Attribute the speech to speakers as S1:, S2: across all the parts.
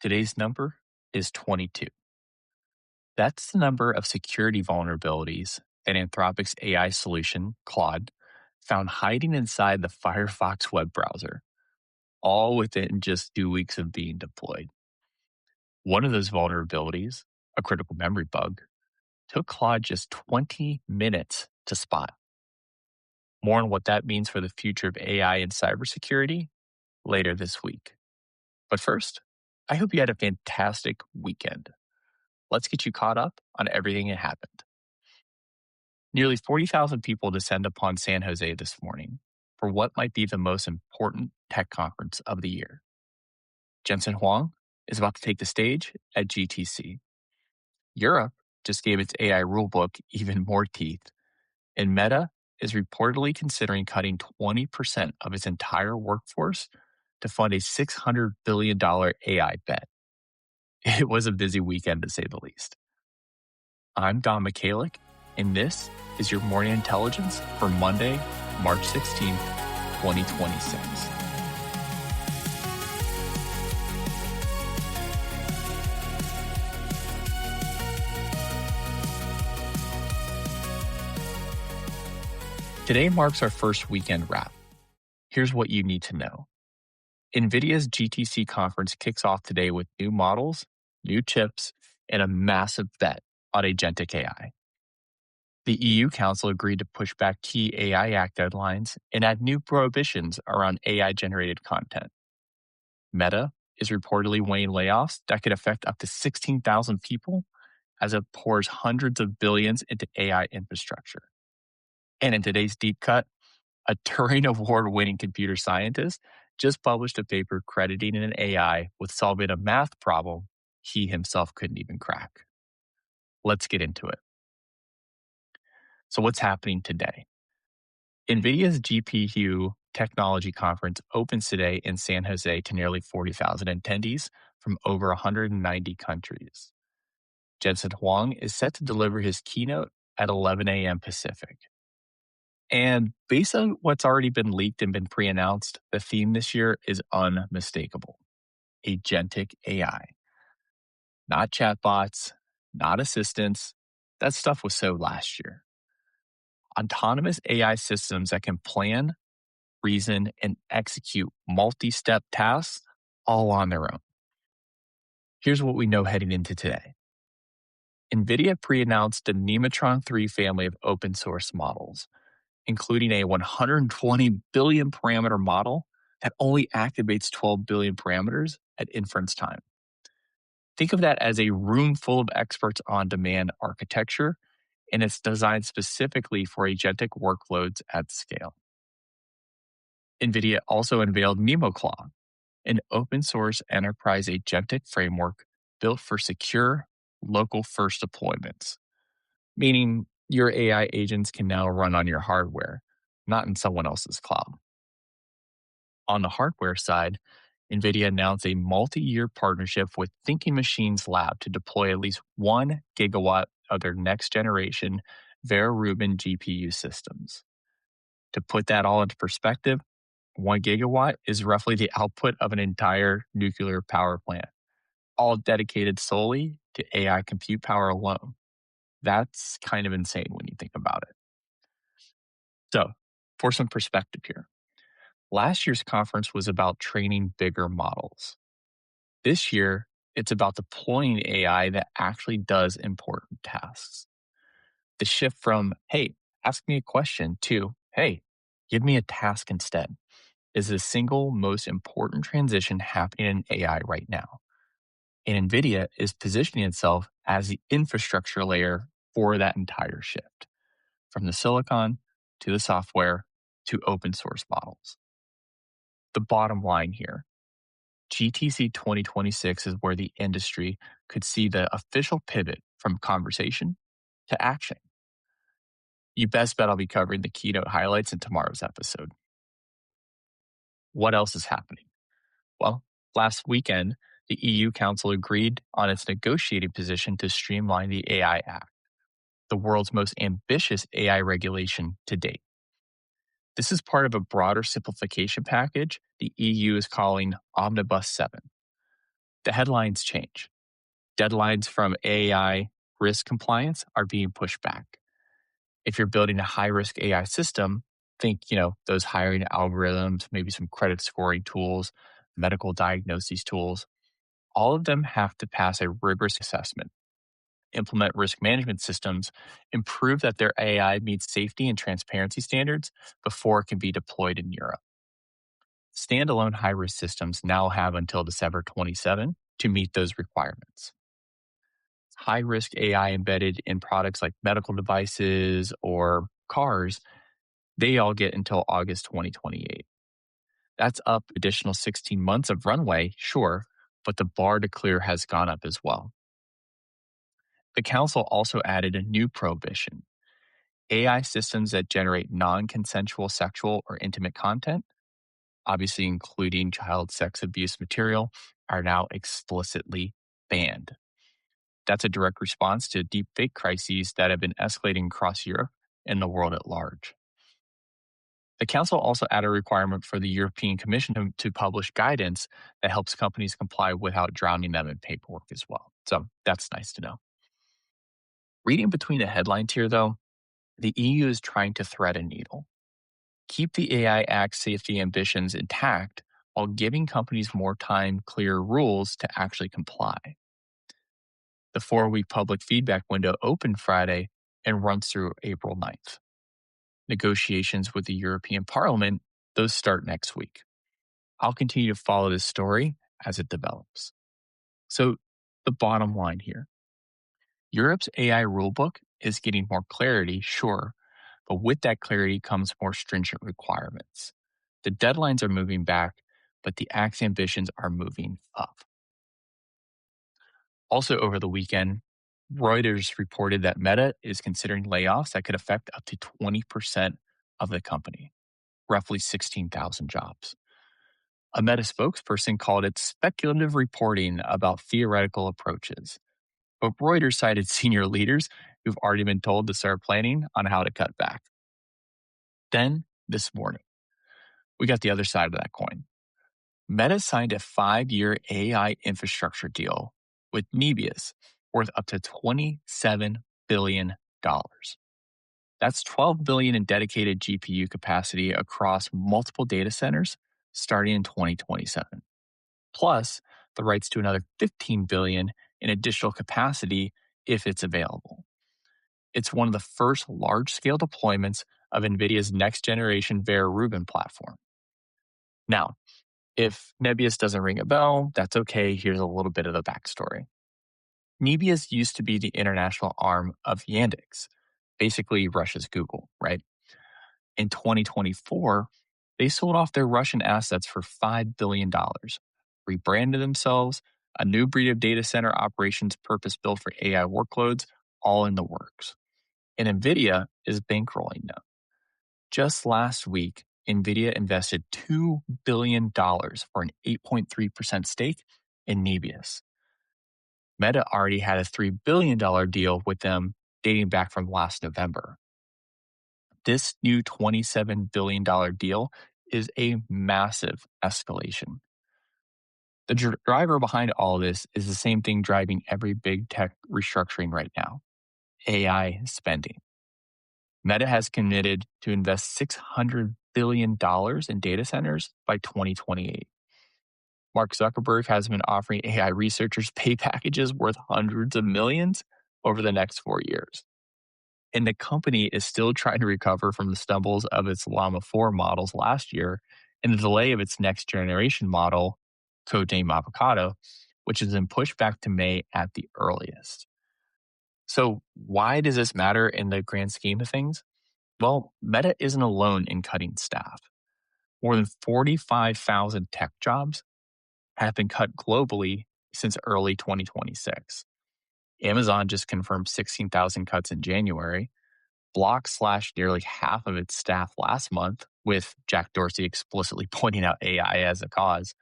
S1: Today's number is 22. That's the number of security vulnerabilities that Anthropic's AI solution, Claude, found hiding inside the Firefox web browser, all within just 2 weeks of being deployed. One of those vulnerabilities, a critical memory bug, took Claude just 20 minutes to spot. More on what that means for the future of AI and cybersecurity later this week. But first, I hope you had a fantastic weekend. Let's get you caught up on everything that happened. Nearly 40,000 people descend upon San Jose this morning for what might be the most important tech conference of the year. Jensen Huang is about to take the stage at GTC. Europe just gave its AI rulebook even more teeth, and Meta is reportedly considering cutting 20% of its entire workforce to fund a $600 billion AI bet. It was a busy weekend, to say the least. I'm Don Michalik, and this is your Morning Intelligence for Monday, March 16th, 2026. Today marks our first weekend wrap. Here's what you need to know. NVIDIA's GTC conference kicks off today with new models, new chips, and a massive bet on Agentic AI. The EU Council agreed to push back key AI Act deadlines and add new prohibitions around AI-generated content. Meta is reportedly weighing layoffs that could affect up to 16,000 people as it pours hundreds of billions into AI infrastructure. And in today's deep cut, a Turing Award-winning computer scientist just published a paper crediting an AI with solving a math problem he himself couldn't even crack. Let's get into it. So what's happening today? NVIDIA's GPU Technology Conference opens today in San Jose to nearly 40,000 attendees from over 190 countries. Jensen Huang is set to deliver his keynote at 11 a.m. Pacific. And based on what's already been leaked and been pre-announced, the theme this year is unmistakable. Agentic AI. Not chatbots, not assistants. That stuff was so last year. Autonomous AI systems that can plan, reason, and execute multi-step tasks all on their own. Here's what we know heading into today. NVIDIA pre-announced the Nematron 3 family of open source models, including a 120 billion parameter model that only activates 12 billion parameters at inference time. Think of that as a room full of experts on demand architecture, and it's designed specifically for agentic workloads at scale. NVIDIA also unveiled NemoClaw, an open source enterprise agentic framework built for secure, local first deployments, meaning your AI agents can now run on your hardware, not in someone else's cloud. On the hardware side, NVIDIA announced a multi-year partnership with Thinking Machines Lab to deploy at least 1 gigawatt of their next-generation Vera Rubin GPU systems. To put that all into perspective, 1 gigawatt is roughly the output of an entire nuclear power plant, all dedicated solely to AI compute power alone. That's kind of insane when you think about it. So, for some perspective here, last year's conference was about training bigger models. This year, it's about deploying AI that actually does important tasks. The shift from, hey, ask me a question to, hey, give me a task instead, is the single most important transition happening in AI right now. And NVIDIA is positioning itself as the infrastructure layer for that entire shift, from the silicon to the software to open source models. The bottom line here, GTC 2026 is where the industry could see the official pivot from conversation to action. You best bet I'll be covering the keynote highlights in tomorrow's episode. What else is happening? Well, last weekend, the EU Council agreed on its negotiating position to streamline the AI Act, the world's most ambitious AI regulation to date. This is part of a broader simplification package the EU is calling Omnibus 7. The headlines change. Deadlines from AI risk compliance are being pushed back. If you're building a high-risk AI system, think, those hiring algorithms, maybe some credit scoring tools, medical diagnosis tools. All of them have to pass a rigorous assessment, implement risk management systems, and prove that their AI meets safety and transparency standards before it can be deployed in Europe. Standalone high-risk systems now have until December 27 to meet those requirements. High-risk AI embedded in products like medical devices or cars, they all get until August 2028. That's up additional 16 months of runway, sure, but the bar to clear has gone up as well. The council also added a new prohibition. AI systems that generate non-consensual sexual or intimate content, obviously including child sex abuse material, are now explicitly banned. That's a direct response to deepfake crises that have been escalating across Europe and the world at large. The Council also added a requirement for the European Commission to publish guidance that helps companies comply without drowning them in paperwork as well. So that's nice to know. Reading between the headlines here, though, the EU is trying to thread a needle. Keep the AI Act safety ambitions intact while giving companies more time, clear rules to actually comply. The 4-week public feedback window opened Friday and runs through April 9th. Negotiations with the European Parliament, those start next week. I'll continue to follow this story as it develops. So the bottom line here, Europe's AI rulebook is getting more clarity, sure, but with that clarity comes more stringent requirements. The deadlines are moving back, but the Act's ambitions are moving up. Also over the weekend, Reuters reported that Meta is considering layoffs that could affect up to 20% of the company, roughly 16,000 jobs. A Meta spokesperson called it speculative reporting about theoretical approaches. But Reuters cited senior leaders who've already been told to start planning on how to cut back. Then, this morning, we got the other side of that coin. Meta signed a 5-year AI infrastructure deal with Nebius worth up to $27 billion. That's $12 billion in dedicated GPU capacity across multiple data centers starting in 2027. Plus, the rights to another $15 billion in additional capacity if it's available. It's one of the first large-scale deployments of NVIDIA's next-generation Vera Rubin platform. Now, if Nebius doesn't ring a bell, that's okay. Here's a little bit of the backstory. Nebius used to be the international arm of Yandex, basically Russia's Google, right? In 2024, they sold off their Russian assets for $5 billion, rebranded themselves, a new breed of data center operations purpose-built for AI workloads, all in the works. And NVIDIA is bankrolling them. Just last week, NVIDIA invested $2 billion for an 8.3% stake in Nebius. Meta already had a $3 billion deal with them dating back from last November. This new $27 billion deal is a massive escalation. The driver behind all this is the same thing driving every big tech restructuring right now, AI spending. Meta has committed to invest $600 billion in data centers by 2028. Mark Zuckerberg has been offering AI researchers pay packages worth hundreds of millions over the next 4 years. And the company is still trying to recover from the stumbles of its Llama 4 models last year and the delay of its next generation model, codenamed Avocado, which has been pushed back to May at the earliest. So why does this matter in the grand scheme of things? Well, Meta isn't alone in cutting staff. More than 45,000 tech jobs have been cut globally since early 2026. Amazon just confirmed 16,000 cuts in January. Block slashed nearly half of its staff last month, with Jack Dorsey explicitly pointing out AI as a cause.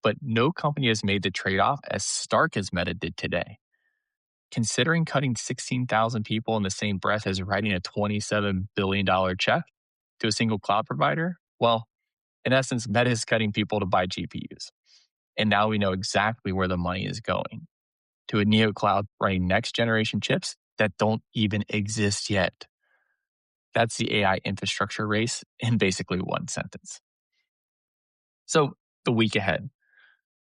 S1: But no company has made the trade-off as stark as Meta did today. Considering cutting 16,000 people in the same breath as writing a $27 billion check to a single cloud provider, well, in essence, Meta is cutting people to buy GPUs. And now we know exactly where the money is going, to a neocloud running next generation chips that don't even exist yet. That's the AI infrastructure race in basically one sentence. So, the week ahead,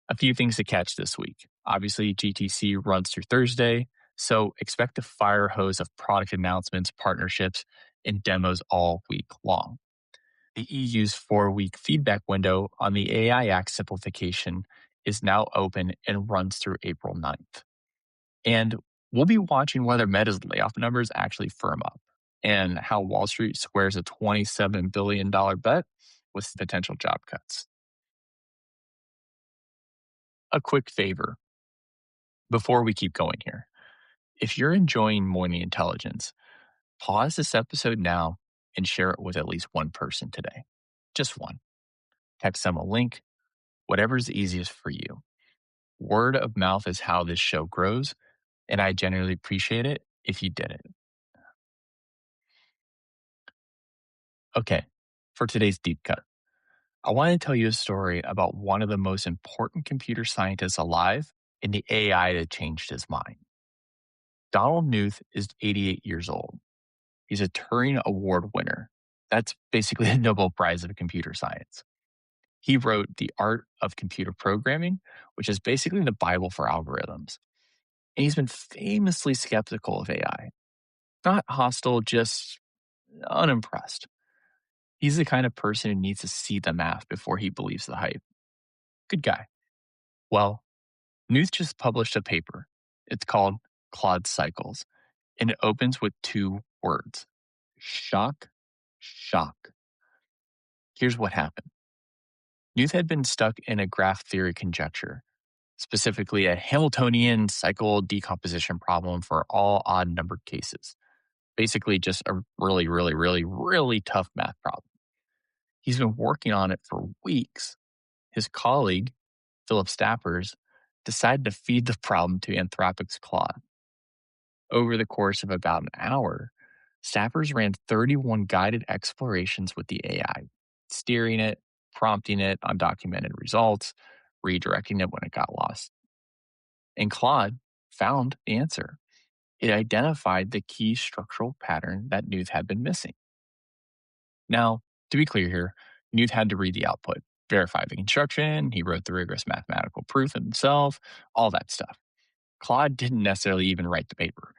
S1: a few things to catch this week. Obviously, GTC runs through Thursday, so expect a fire hose of product announcements, partnerships, and demos all week long. The EU's 4-week feedback window on the AI Act simplification is now open and runs through April 9th. And we'll be watching whether Meta's layoff numbers actually firm up and how Wall Street squares a $27 billion bet with potential job cuts. A quick favor before we keep going here. If you're enjoying Morning Intelligence, pause this episode now and share it with at least one person today. Just one. Text them a link, whatever's easiest for you. Word of mouth is how this show grows, and I genuinely appreciate it if you did it. Okay, for today's deep cut, I want to tell you a story about one of the most important computer scientists alive and the AI that changed his mind. Donald Knuth is 88 years old. He's a Turing Award winner. That's basically the Nobel Prize of computer science. He wrote The Art of Computer Programming, which is basically the Bible for algorithms. And he's been famously skeptical of AI. Not hostile, just unimpressed. He's the kind of person who needs to see the math before he believes the hype. Good guy. Well, Knuth just published a paper. It's called Claude Cycles, and it opens with 2 words: shock, shock. Here's what happened. Knuth had been stuck in a graph theory conjecture, specifically a Hamiltonian cycle decomposition problem for all odd numbered cases. Basically, just a really, really, really, really tough math problem. He's been working on it for weeks. His colleague, Philip Stappers, decided to feed the problem to Anthropic's Claude. Over the course of about an hour, Stappers ran 31 guided explorations with the AI, steering it, prompting it on documented results, redirecting it when it got lost. And Claude found the answer. It identified the key structural pattern that Knuth had been missing. Now, to be clear here, Knuth had to read the output, verify the construction, he wrote the rigorous mathematical proof himself, all that stuff. Claude didn't necessarily even write the paper,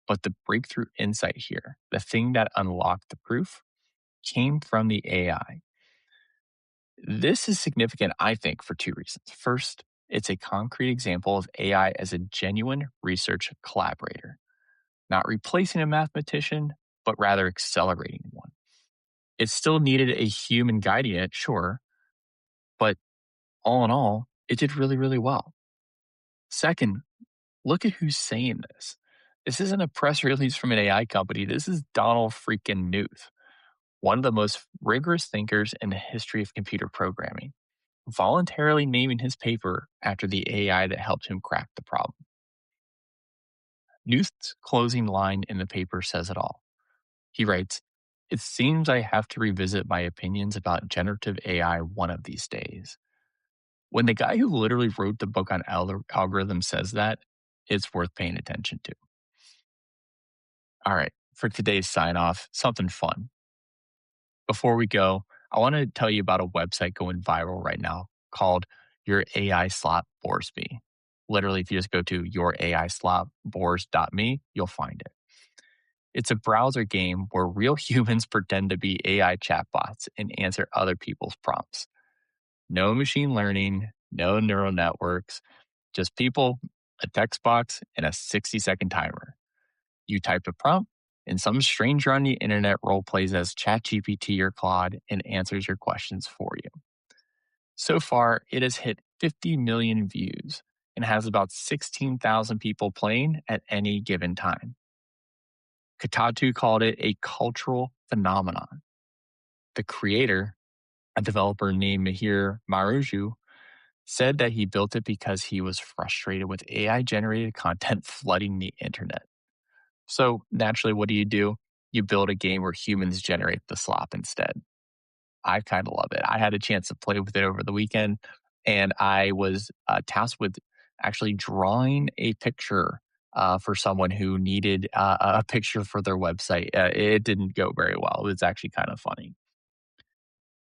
S1: but the breakthrough insight here, the thing that unlocked the proof, came from the AI. This is significant, I think, for 2 reasons. First, it's a concrete example of AI as a genuine research collaborator, not replacing a mathematician, but rather accelerating one. It still needed a human guiding it, sure, but all in all, it did really, really well. Second, look at who's saying this. This isn't a press release from an AI company. This is Donald freaking Knuth, one of the most rigorous thinkers in the history of computer programming, voluntarily naming his paper after the AI that helped him crack the problem. Knuth's closing line in the paper says it all. He writes, "It seems I have to revisit my opinions about generative AI one of these days." When the guy who literally wrote the book on algorithms says that, it's worth paying attention to. All right, for today's sign off, something fun. Before we go, I want to tell you about a website going viral right now called Your AI Slot Bores Me. Literally, if you just go to youraislotbores.me, you'll find it. It's a browser game where real humans pretend to be AI chatbots and answer other people's prompts. No machine learning, no neural networks, just people, a text box, and a 60-second timer. You type a prompt, and some stranger on the internet role plays as ChatGPT or Claude and answers your questions for you. So far, it has hit 50 million views and has about 16,000 people playing at any given time. Kotaku called it a cultural phenomenon. The creator, a developer named Mihir Maruju, said that he built it because he was frustrated with AI-generated content flooding the internet. So naturally, what do? You build a game where humans generate the slop instead. I kind of love it. I had a chance to play with it over the weekend, and I was tasked with actually drawing a picture for someone who needed a picture for their website. It didn't go very well. It was actually kind of funny.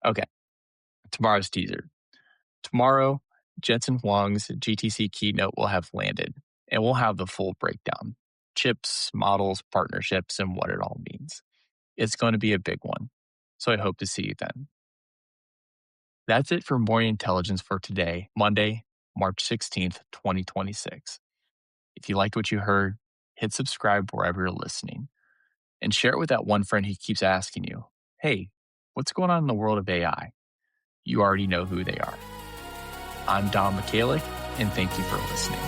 S1: Okay, tomorrow's teaser. Tomorrow, Jensen Huang's GTC keynote will have landed, and we'll have the full breakdown: chips, models, partnerships, and what it all means. It's going to be a big one, so I hope to see you then. That's it for Morning Intelligence for today, Monday, March 16th, 2026. If you liked what you heard, hit subscribe wherever you're listening and share it with that one friend who keeps asking you, hey, what's going on in the world of AI? You already know who they are. I'm Don Michalik, and thank you for listening.